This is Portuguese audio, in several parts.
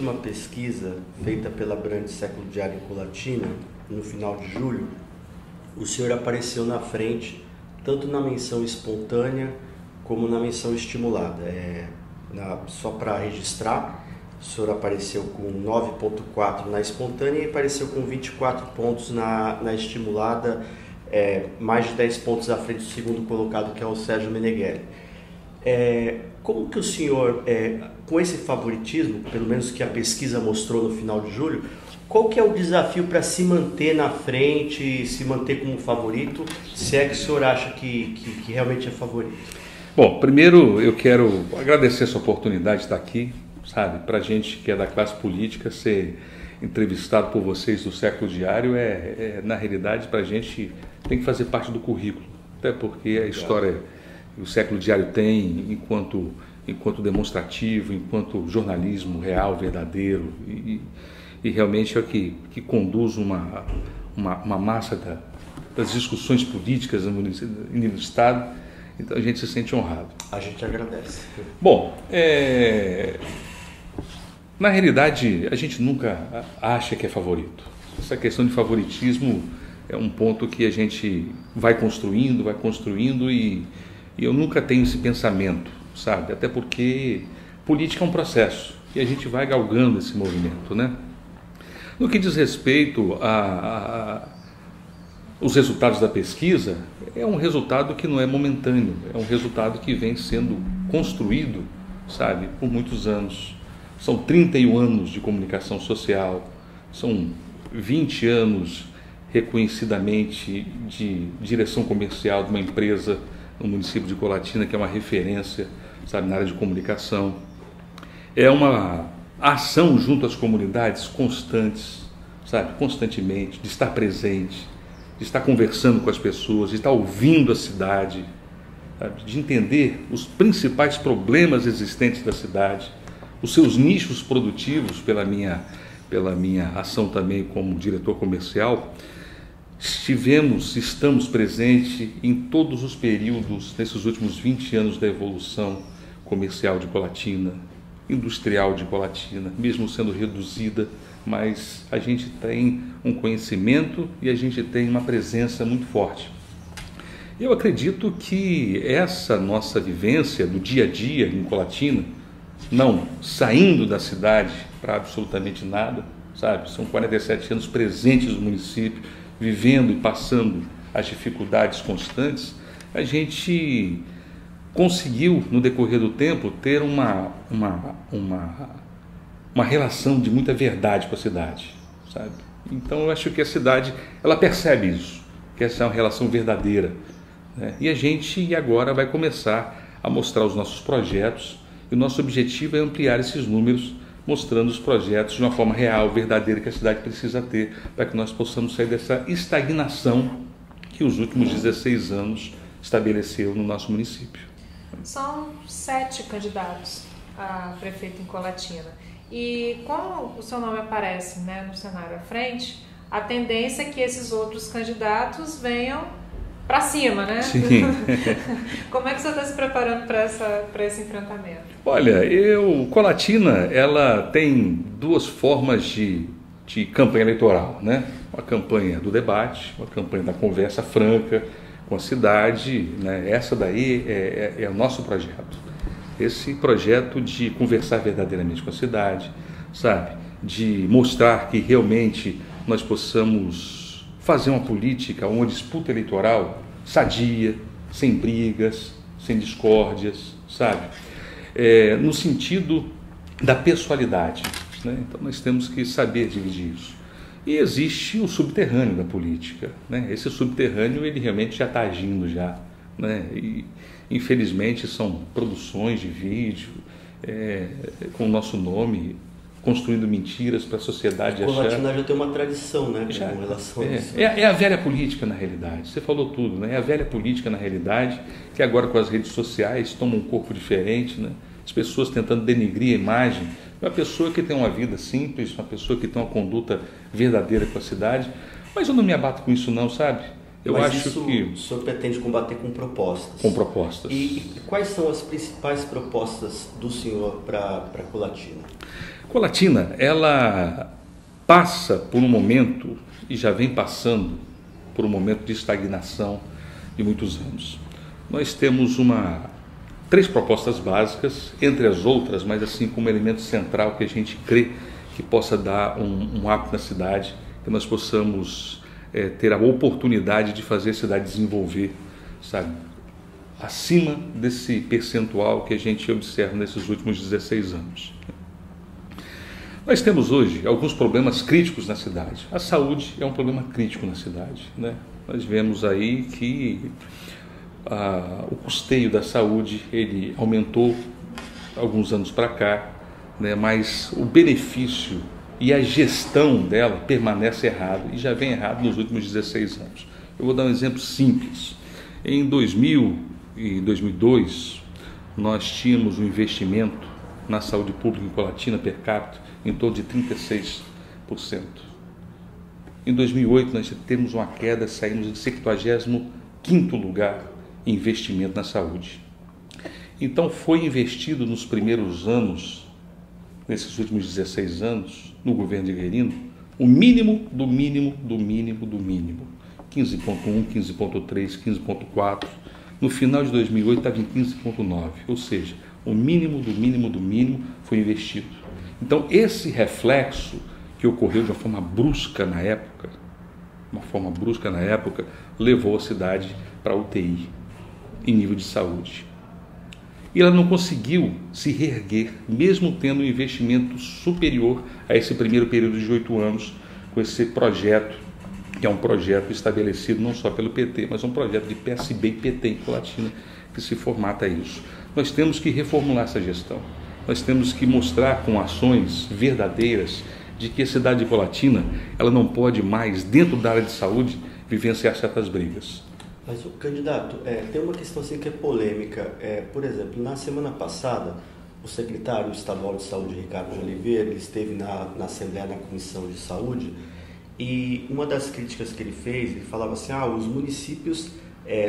última pesquisa feita pela Brand Século Diário em Colatina, no final de julho, o senhor apareceu na frente, tanto na menção espontânea como na menção estimulada. Só para registrar, o senhor apareceu com 9,4 na espontânea e apareceu com 24 pontos na estimulada, mais de 10 pontos à frente do segundo colocado, que é o Sérgio Meneghelli. Como que o senhor, com esse favoritismo, pelo menos que a pesquisa mostrou no final de julho, qual que é o desafio para se manter na frente, se manter como favorito, se é que o senhor acha que realmente é favorito? Bom, primeiro eu quero agradecer essa oportunidade de estar aqui, sabe? Para a gente que é da classe política, ser entrevistado por vocês do Século Diário na realidade, para a gente tem que fazer parte do currículo, até porque a história que o Século Diário tem enquanto demonstrativo, enquanto jornalismo real, verdadeiro, e realmente é o que conduz uma massa das discussões políticas no Estado. Então a gente se sente honrado. A gente agradece. Bom, na realidade a gente nunca acha que é favorito. Essa questão de favoritismo é um ponto que a gente vai construindo e eu nunca tenho esse pensamento, sabe? Até porque política é um processo e a gente vai galgando esse movimento, né? No que diz respeito os resultados da pesquisa, é um resultado que não é momentâneo, é um resultado que vem sendo construído, sabe, por muitos anos. São 31 anos de comunicação social, são 20 anos reconhecidamente de direção comercial de uma empresa no município de Colatina, que é uma referência, sabe, na área de comunicação. É uma ação junto às comunidades constantes, sabe, constantemente, de estar presente, de estar conversando com as pessoas, de estar ouvindo a cidade, sabe? De entender os principais problemas existentes da cidade, os seus nichos produtivos, pela minha ação também como diretor comercial. Estamos presentes em todos os períodos, nesses últimos 20 anos da evolução comercial de Colatina, industrial de Colatina, mesmo sendo reduzida, mas a gente tem um conhecimento e a gente tem uma presença muito forte. Eu acredito que essa nossa vivência do dia a dia em Colatina, não saindo da cidade para absolutamente nada, sabe? São 47 anos presentes no município, vivendo e passando as dificuldades constantes, a gente conseguiu, no decorrer do tempo, ter uma relação de muita verdade com a cidade, sabe? Então eu acho que a cidade, ela percebe isso, que essa é uma relação verdadeira, né? E a gente agora vai começar a mostrar os nossos projetos, e o nosso objetivo é ampliar esses números, mostrando os projetos de uma forma real, verdadeira, que a cidade precisa ter, para que nós possamos sair dessa estagnação que os últimos 16 anos estabeleceu no nosso município. São 7 candidatos a prefeito em Colatina. E como o seu nome aparece, né, no cenário à frente, a tendência é que esses outros candidatos venham para cima, né? Sim. Como é que você está se preparando para esse enfrentamento? Olha, Colatina, ela tem duas formas de campanha eleitoral, né? Uma campanha do debate, uma campanha da conversa franca com a cidade, né? Essa daí é o nosso projeto. Esse projeto de conversar verdadeiramente com a cidade, sabe? De mostrar que realmente nós possamos fazer uma política, uma disputa eleitoral sadia, sem brigas, sem discórdias, sabe? No sentido da pessoalidade, né? Então nós temos que saber dividir isso. E existe o subterrâneo da política, né? Esse subterrâneo, ele realmente já está agindo já, né? E infelizmente são produções de vídeo com o nosso nome, construindo mentiras para a sociedade achar. Colatina já tem uma tradição, né, com relação a isso. É a velha política na realidade, você falou tudo, né? É a velha política na realidade, que agora com as redes sociais toma um corpo diferente, né? As pessoas tentando denigrir a imagem. Uma pessoa que tem uma vida simples, uma pessoa que tem uma conduta verdadeira com a cidade, mas eu não me abato com isso não, sabe? Mas acho que o senhor pretende combater com propostas. Com propostas. E quais são as principais propostas do senhor para Colatina? Colatina, ela passa por um momento, e já vem passando por um momento de estagnação de muitos anos. Nós temos três propostas básicas, entre as outras, mas assim como elemento central que a gente crê que possa dar um up na cidade, que nós possamos ter a oportunidade de fazer a cidade desenvolver, sabe, acima desse percentual que a gente observa nesses últimos 16 anos. Nós temos hoje alguns problemas críticos na cidade. A saúde é um problema crítico na cidade, né? Nós vemos aí que o custeio da saúde ele aumentou alguns anos para cá, né? Mas o benefício e a gestão dela permanece errado e já vem errado nos últimos 16 anos. Eu vou dar um exemplo simples. Em 2000 e 2002, nós tínhamos um investimento na saúde pública em Colatina per capita em torno de 36%. Em 2008, nós temos uma queda, saímos de 75º lugar em investimento na saúde. Então, foi investido nos primeiros anos, nesses últimos 16 anos, no governo de Guerino, o mínimo do mínimo do mínimo do mínimo. 15,1, 15,3, 15,4. No final de 2008 estava em 15,9, ou seja, o mínimo do mínimo do mínimo foi investido. Então, esse reflexo que ocorreu de uma forma brusca na época, levou a cidade para a UTI, em nível de saúde. E ela não conseguiu se reerguer, mesmo tendo um investimento superior a esse primeiro período de 8 anos, com esse projeto, que é um projeto estabelecido não só pelo PT, mas um projeto de PSB e PT em Colatina, que se formata isso. Nós temos que reformular essa gestão. Nós temos que mostrar com ações verdadeiras de que a cidade de Colatina ela não pode mais, dentro da área de saúde, vivenciar certas brigas. Mas, candidato, tem uma questão assim que é polêmica. Por exemplo, na semana passada, o secretário estadual de saúde, Ricardo de Oliveira, ele esteve na Assembleia, na Comissão de Saúde, e uma das críticas que ele fez, ele falava assim, os municípios,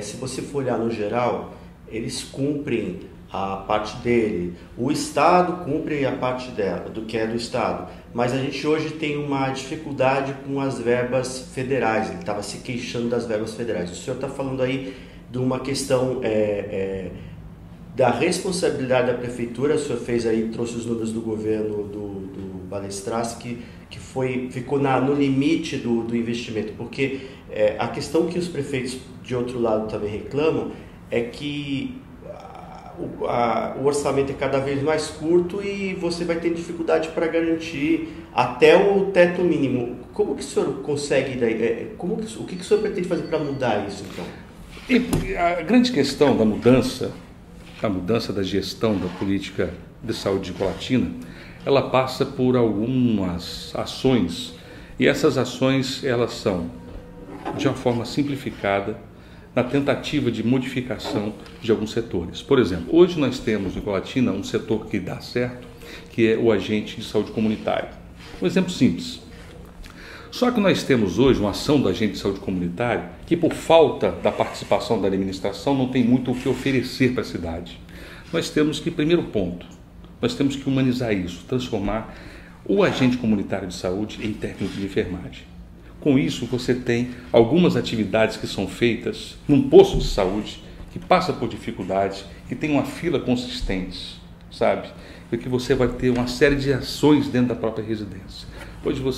se você for olhar no geral, eles cumprem a parte dele, o Estado cumpre a parte dela, do que é do Estado, mas a gente hoje tem uma dificuldade com as verbas federais, ele estava se queixando das verbas federais. O senhor está falando aí de uma questão da responsabilidade da prefeitura, o senhor trouxe os números do governo do Balestrace, que ficou no limite do investimento, porque a questão que os prefeitos de outro lado também reclamam é que o orçamento é cada vez mais curto e você vai ter dificuldade para garantir até o teto mínimo. Como que o senhor consegue, o que o senhor pretende fazer para mudar isso, então? E a grande questão da mudança da gestão da política de saúde de Colatina, ela passa por algumas ações, e essas ações elas são de uma forma simplificada, na tentativa de modificação de alguns setores. Por exemplo, hoje nós temos em Colatina um setor que dá certo, que é o agente de saúde comunitário. Um exemplo simples. Só que nós temos hoje uma ação do agente de saúde comunitário que, por falta da participação da administração, não tem muito o que oferecer para a cidade. Nós temos que, primeiro ponto, nós temos que humanizar isso, transformar o agente comunitário de saúde em técnico de enfermagem. Com isso, você tem algumas atividades que são feitas num posto de saúde, que passa por dificuldades, que tem uma fila consistente, sabe? Porque você vai ter uma série de ações dentro da própria residência. Hoje o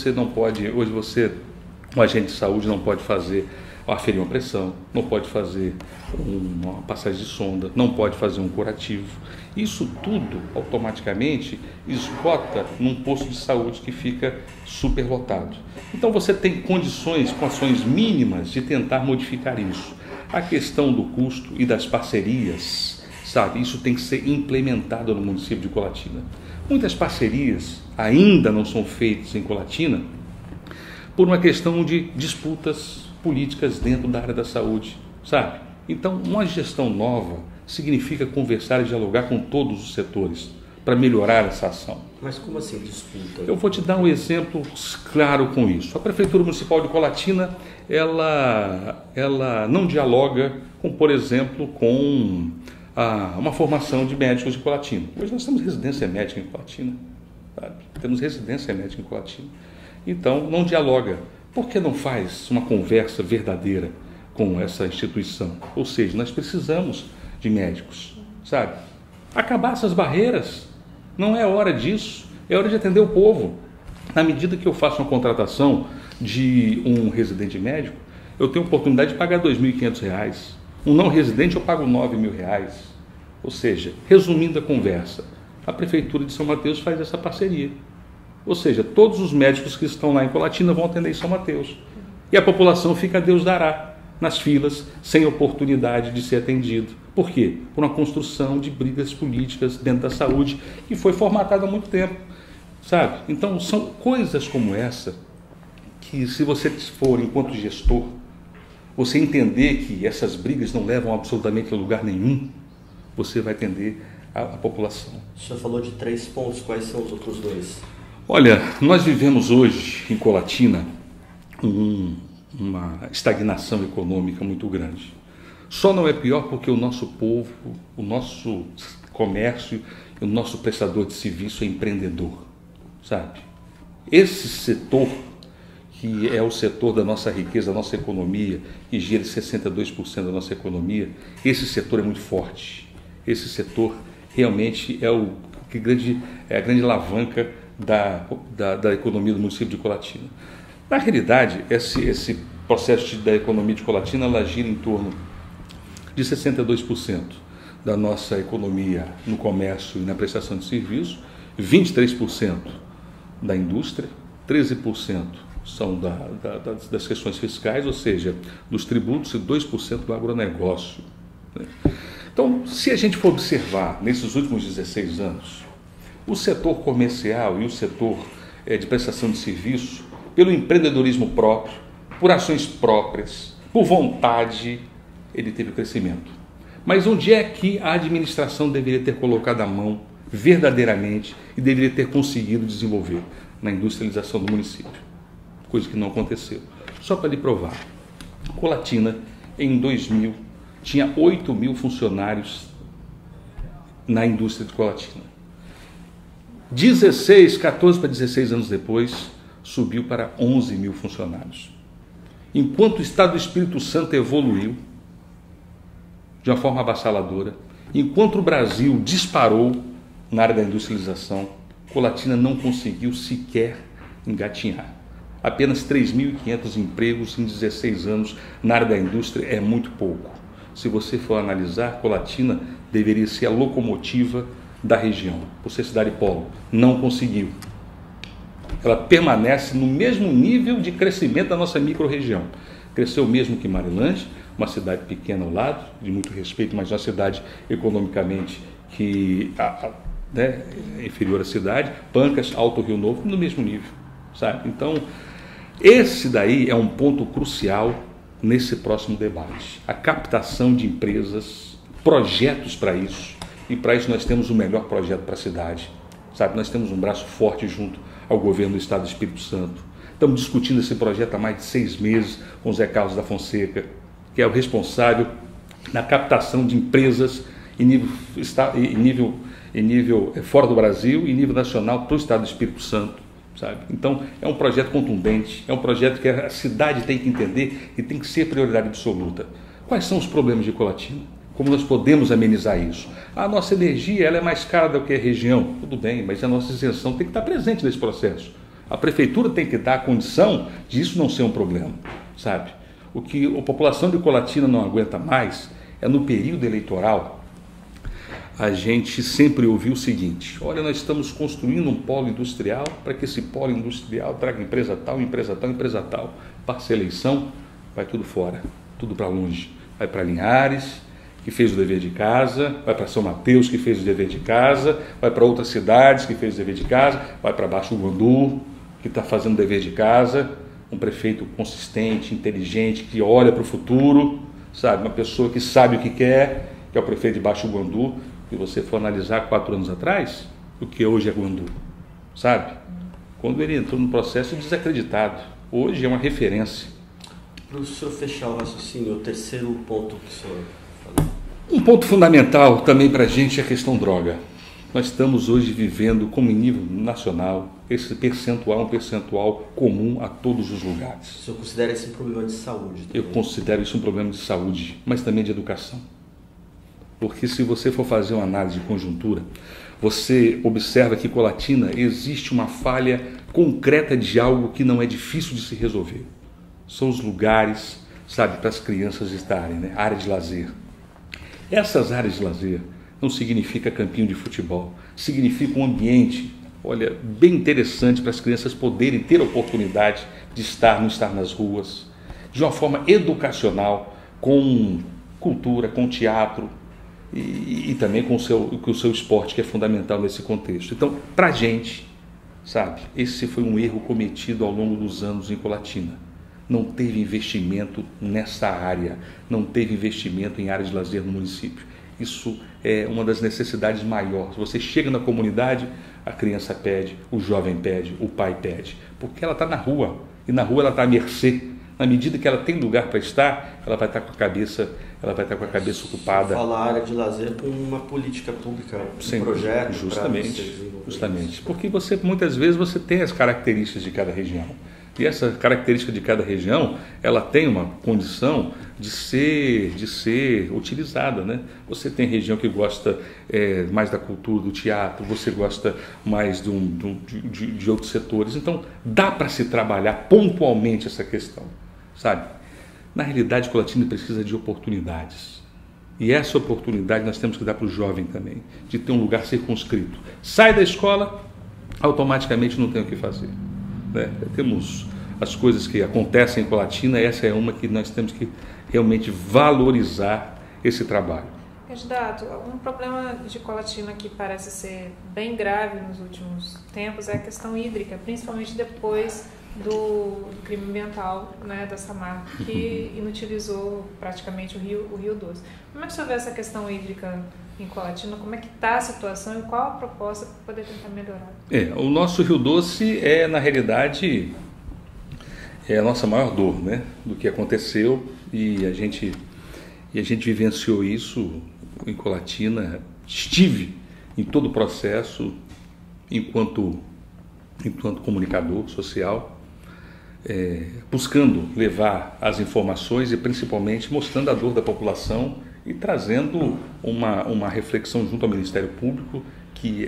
agente de saúde não pode aferir uma pressão, não pode fazer uma passagem de sonda, não pode fazer um curativo. Isso tudo automaticamente esgota num posto de saúde que fica superlotado. Então você tem condições, com ações mínimas, de tentar modificar isso. A questão do custo e das parcerias, sabe, isso tem que ser implementado no município de Colatina. Muitas parcerias ainda não são feitas em Colatina por uma questão de disputas políticas dentro da área da saúde, sabe? Então, uma gestão nova significa conversar e dialogar com todos os setores para melhorar essa ação. Mas como assim disputa? Eu vou te dar um exemplo claro com isso. A Prefeitura Municipal de Colatina, ela não dialoga com, por exemplo, com uma formação de médicos de Colatina. Hoje nós temos residência médica em Colatina. sabe? Temos residência médica em Colatina. Então, não dialoga. Por que não faz uma conversa verdadeira com essa instituição? Ou seja, nós precisamos de médicos, sabe? Acabar essas barreiras. Não é hora disso. É hora de atender o povo. Na medida que eu faço uma contratação de um residente médico, eu tenho a oportunidade de pagar R$ 2.500. Um não residente eu pago R$ 9.000. Ou seja, resumindo a conversa, a Prefeitura de São Mateus faz essa parceria. Ou seja, todos os médicos que estão lá em Colatina vão atender em São Mateus. E a população fica a Deus dará, nas filas, sem oportunidade de ser atendido. Por quê? Por uma construção de brigas políticas dentro da saúde que foi formatada há muito tempo, sabe? Então, são coisas como essa que, se você for, enquanto gestor, você entender que essas brigas não levam absolutamente a lugar nenhum, você vai atender a população. O senhor falou de 3 pontos, quais são os outros 2? Olha, nós vivemos hoje em Colatina uma estagnação econômica muito grande. Só não é pior porque o nosso povo, o nosso comércio, o nosso prestador de serviço é empreendedor, sabe? Esse setor, que é o setor da nossa riqueza, da nossa economia, que gira 62% da nossa economia, esse setor é muito forte. Esse setor realmente é a grande alavanca da economia do município de Colatina. Na realidade, esse processo da economia de Colatina, ela gira em torno de 62% da nossa economia no comércio e na prestação de serviços, 23% da indústria, 13% são das questões fiscais, ou seja, dos tributos, e 2% do agronegócio. Então, se a gente for observar nesses últimos 16 anos, o setor comercial e o setor de prestação de serviço, pelo empreendedorismo próprio, por ações próprias, por vontade, ele teve crescimento. Mas onde é que a administração deveria ter colocado a mão verdadeiramente e deveria ter conseguido desenvolver? Na industrialização do município. Coisa que não aconteceu. Só para lhe provar, Colatina, em 2000, tinha 8.000 funcionários na indústria de Colatina. 14 para 16 anos depois, subiu para 11.000 funcionários. Enquanto o Estado do Espírito Santo evoluiu de uma forma avassaladora, enquanto o Brasil disparou na área da industrialização, Colatina não conseguiu sequer engatinhar. Apenas 3.500 empregos em 16 anos na área da indústria é muito pouco. Se você for analisar, Colatina deveria ser a locomotiva da região, por ser cidade polo. Não conseguiu. Ela permanece no mesmo nível de crescimento da nossa micro-região. Cresceu mesmo que Marilândia, uma cidade pequena ao lado, de muito respeito, mas uma cidade economicamente que é inferior à cidade. Pancas, Alto Rio Novo, no mesmo nível, sabe? Então, esse daí é um ponto crucial nesse próximo debate. A captação de empresas, projetos para isso, e para isso nós temos o melhor projeto para a cidade, sabe? Nós temos um braço forte junto ao governo do Estado do Espírito Santo. Estamos discutindo esse projeto há mais de 6 meses com o Zé Carlos da Fonseca, que é o responsável na captação de empresas em nível fora do Brasil e em nível nacional para o Estado do Espírito Santo, sabe? Então, é um projeto contundente, é um projeto que a cidade tem que entender e tem que ser prioridade absoluta. Quais são os problemas de Colatina? Como nós podemos amenizar isso? A nossa energia ela é mais cara do que a região. Tudo bem, mas a nossa isenção tem que estar presente nesse processo. A prefeitura tem que dar a condição de isso não ser um problema, sabe? O que a população de Colatina não aguenta mais é no período eleitoral a gente sempre ouviu o seguinte: olha, nós estamos construindo um polo industrial para que esse polo industrial traga empresa tal, empresa tal, empresa tal. Passa a eleição, vai tudo fora, tudo para longe. Vai para Linhares, que fez o dever de casa, vai para São Mateus, que fez o dever de casa, vai para outras cidades que fez o dever de casa, vai para Baixo Guandu, que está fazendo o dever de casa. Um prefeito consistente, inteligente, que olha para o futuro, sabe? Uma pessoa que sabe o que quer, que é o prefeito de Baixo Guandu. Se você for analisar 4 anos atrás, o que hoje é Guandu, sabe? Quando ele entrou no processo desacreditado, hoje é uma referência. Para o senhor fechar o raciocínio, o terceiro ponto que o senhor falou. Um ponto fundamental também para a gente é a questão droga. Nós estamos hoje vivendo, como em nível nacional, esse percentual é um percentual comum a todos os lugares. O senhor considera esse um problema de saúde também? Eu considero isso um problema de saúde, mas também de educação. Porque se você for fazer uma análise de conjuntura, você observa que em Colatina existe uma falha concreta de algo que não é difícil de se resolver. São os lugares, sabe, para as crianças estarem, né? Área de lazer. Essas áreas de lazer não significa campinho de futebol, significa um ambiente, olha, bem interessante para as crianças poderem ter a oportunidade de estar nas ruas, de uma forma educacional, com cultura, com teatro e também com o seu esporte, que é fundamental nesse contexto. Então, para a gente, sabe, esse foi um erro cometido ao longo dos anos em Colatina. Não teve investimento nessa área, não teve investimento em área de lazer no município. Isso é uma das necessidades maiores. Você chega na comunidade, a criança pede, o jovem pede, o pai pede, porque ela está na rua, e na rua ela está à mercê. Na medida que ela tem lugar para estar, ela vai estar com a cabeça, ocupada. Falar área de lazer com uma política pública, um projeto, justamente, porque muitas vezes você tem as características de cada região. E essa característica de cada região, ela tem uma condição de ser utilizada, né? Você tem região que gosta mais da cultura, do teatro, você gosta mais de outros setores. Então, dá para se trabalhar pontualmente essa questão, sabe? Na realidade, Colatina precisa de oportunidades. E essa oportunidade nós temos que dar para o jovem também, de ter um lugar circunscrito. Sai da escola, automaticamente não tem o que fazer. Né? Temos as coisas que acontecem em Colatina, essa é uma que nós temos que realmente valorizar esse trabalho. Candidato, um problema de Colatina que parece ser bem grave nos últimos tempos é a questão hídrica, principalmente depois do crime ambiental, né, da Samarco, que inutilizou praticamente o Rio Doce. Como é que o senhor vê essa questão hídrica em Colatina? Como é que está a situação e qual a proposta para poder tentar melhorar? O nosso Rio Doce na realidade, a nossa maior dor, né, do que aconteceu, e a gente vivenciou isso em Colatina. Estive em todo o processo enquanto comunicador social, buscando levar as informações e principalmente mostrando a dor da população e trazendo uma reflexão junto ao Ministério Público, que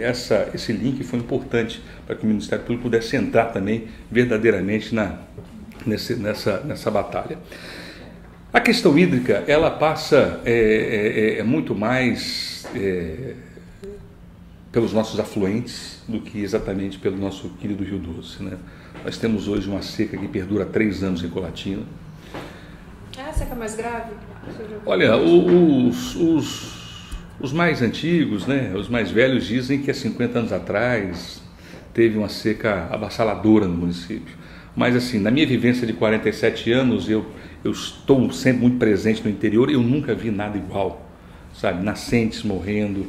esse link foi importante para que o Ministério Público pudesse entrar também verdadeiramente nessa batalha. A questão hídrica, ela passa muito mais pelos nossos afluentes do que exatamente pelo nosso querido Rio Doce, né? Nós temos hoje uma seca que perdura 3 anos em Colatina. É a seca mais grave? Olha, os mais antigos, né, os mais velhos dizem que há 50 anos atrás teve uma seca avassaladora no município. Mas assim, na minha vivência de 47 anos, eu estou sempre muito presente no interior, eu nunca vi nada igual, sabe? Nascentes morrendo,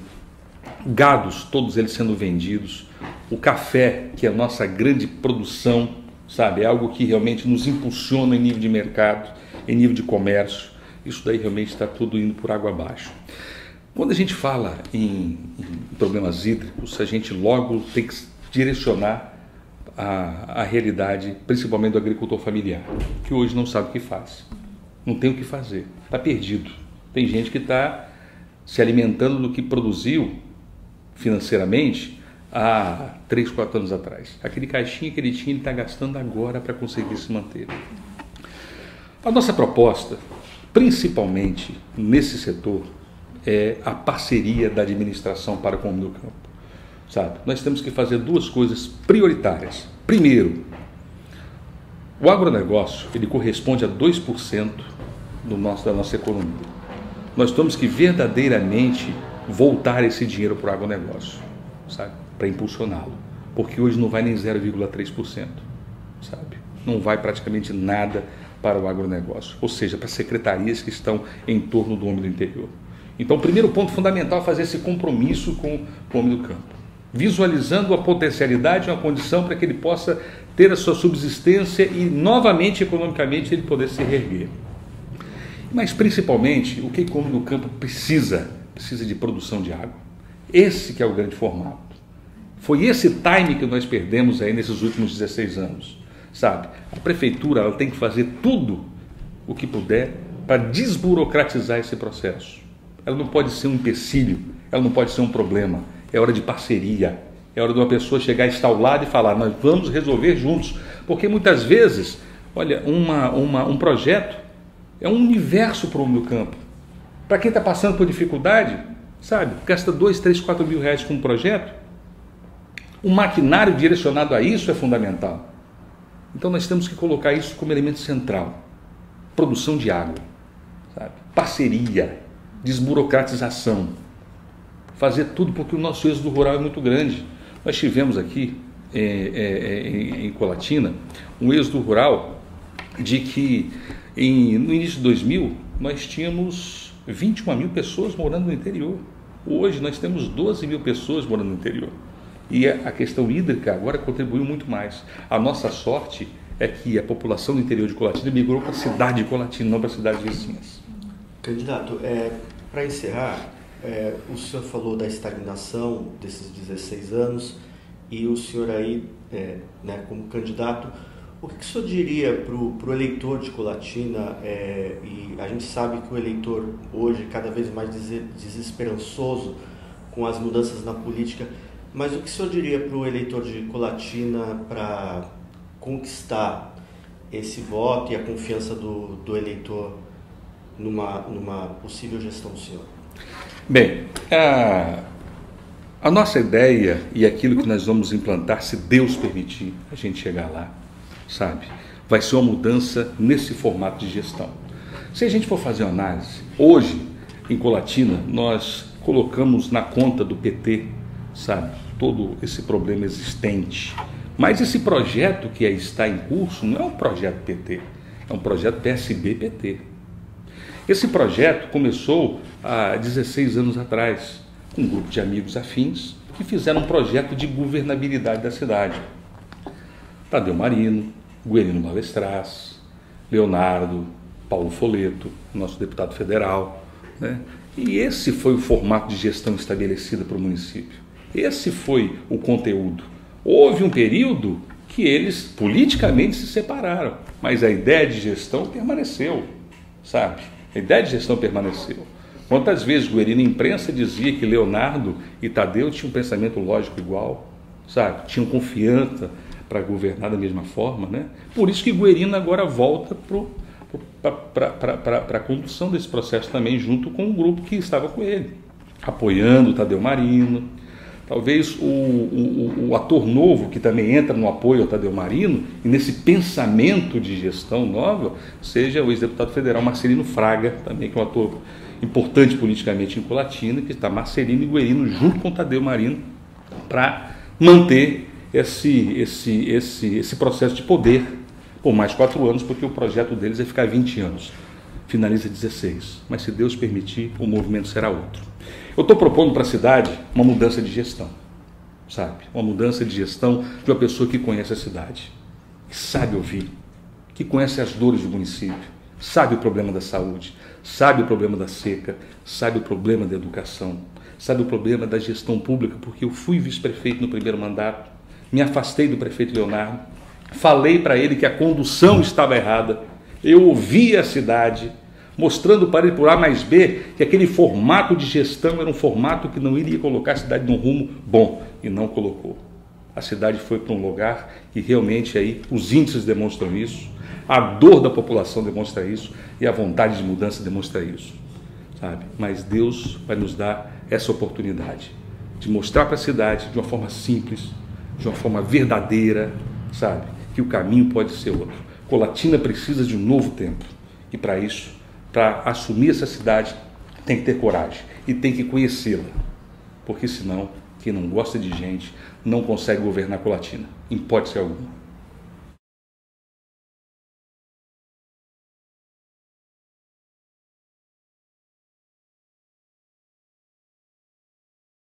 gados, todos eles sendo vendidos, o café, que é a nossa grande produção, sabe? É algo que realmente nos impulsiona em nível de mercado, em nível de comércio. Isso daí realmente está tudo indo por água abaixo. Quando a gente fala em problemas hídricos, a gente logo tem que direcionar a realidade, principalmente do agricultor familiar, que hoje não sabe o que faz, não tem o que fazer, está perdido. Tem gente que está se alimentando do que produziu financeiramente há 3, 4 anos atrás. Aquele caixinha que ele tinha, ele está gastando agora para conseguir se manter. A nossa proposta, principalmente nesse setor, é a parceria da administração para com o meio campo. Sabe? Nós temos que fazer 2 coisas prioritárias. Primeiro, o agronegócio, ele corresponde a 2% da nossa economia. Nós temos que verdadeiramente voltar esse dinheiro para o agronegócio, sabe? Para impulsioná-lo, porque hoje não vai nem 0,3%, sabe? Não vai praticamente nada para o agronegócio, ou seja, para secretarias que estão em torno do homem do interior. Então, o primeiro ponto fundamental é fazer esse compromisso com o homem do campo, visualizando a potencialidade, uma condição para que ele possa ter a sua subsistência e, novamente, economicamente, ele poder se reerguer. Mas, principalmente, o que o homem do campo precisa de produção de água. Esse que é o grande formato. Foi esse time que nós perdemos aí nesses últimos 16 anos, sabe? A prefeitura ela tem que fazer tudo o que puder para desburocratizar esse processo. Ela não pode ser um empecilho, ela não pode ser um problema. É hora de parceria, é hora de uma pessoa chegar, estar ao lado e falar, nós vamos resolver juntos. Porque muitas vezes, olha, um projeto é um universo para o meu campo. Para quem está passando por dificuldade, sabe, gasta 2, 3, 4 mil reais com um projeto, o maquinário direcionado a isso é fundamental. Então nós temos que colocar isso como elemento central. Produção de água, sabe? Parceria, desburocratização, fazer tudo, porque o nosso êxodo rural é muito grande. Nós tivemos aqui em Colatina um êxodo rural de que no início de 2000 nós tínhamos 21 mil pessoas morando no interior. Hoje nós temos 12 mil pessoas morando no interior. E a questão hídrica agora contribuiu muito mais. A nossa sorte é que a população do interior de Colatina migrou para a cidade de Colatina, não para as cidades vizinhas. Candidato, para encerrar, o senhor falou da estagnação desses 16 anos e o senhor aí, como candidato, o que o senhor diria para o eleitor de Colatina? E a gente sabe que o eleitor hoje é cada vez mais desesperançoso com as mudanças na política, mas o que o senhor diria para o eleitor de Colatina para conquistar esse voto e a confiança do eleitor numa possível gestão do senhor? Bem, a nossa ideia e aquilo que nós vamos implantar, se Deus permitir a gente chegar lá, sabe, vai ser uma mudança nesse formato de gestão. Se a gente for fazer uma análise, hoje em Colatina nós colocamos na conta do PT, sabe, todo esse problema existente. Mas esse projeto que está em curso não é um projeto PT, é um projeto PSB-PT. Esse projeto começou há 16 anos atrás, com um grupo de amigos afins que fizeram um projeto de governabilidade da cidade. Tadeu Marino, Guerino Balestraz, Leonardo, Paulo Foleto, nosso deputado federal, né? E esse foi o formato de gestão estabelecido para o município. Esse foi o conteúdo. Houve um período que eles politicamente se separaram, mas a ideia de gestão permaneceu, sabe? A ideia de gestão permaneceu. Quantas vezes o Guerino na imprensa dizia que Leonardo e Tadeu tinham um pensamento lógico igual, sabe? Tinham confiança para governar da mesma forma, né? Por isso que Guerino agora volta para a condução desse processo também, junto com o grupo que estava com ele, apoiando o Tadeu Marino. Talvez o ator novo que também entra no apoio ao Tadeu Marino e nesse pensamento de gestão nova seja o ex-deputado federal Marcelino Fraga, também que é um ator importante politicamente em Colatina, que está Marcelino e Guerino junto com o Tadeu Marino para manter esse processo de poder por mais 4 anos, porque o projeto deles é ficar 20 anos. Finaliza 16, mas se Deus permitir, o movimento será outro. Eu estou propondo para a cidade uma mudança de gestão, sabe? Uma mudança de gestão de uma pessoa que conhece a cidade, que sabe ouvir, que conhece as dores do município, sabe o problema da saúde, sabe o problema da seca, sabe o problema da educação, sabe o problema da gestão pública, porque eu fui vice-prefeito no primeiro mandato, me afastei do prefeito Leonardo, falei para ele que a condução estava errada, eu ouvi a cidade, mostrando para ele por A mais B que aquele formato de gestão era um formato que não iria colocar a cidade num rumo bom, e não colocou. A cidade foi para um lugar que realmente aí os índices demonstram isso, a dor da população demonstra isso e a vontade de mudança demonstra isso, sabe? Mas Deus vai nos dar essa oportunidade de mostrar para a cidade de uma forma simples, de uma forma verdadeira, sabe? Que o caminho pode ser outro. Colatina precisa de um novo tempo e para isso, para assumir essa cidade, tem que ter coragem e tem que conhecê-la, porque senão quem não gosta de gente não consegue governar Colatina, em hipótese alguma.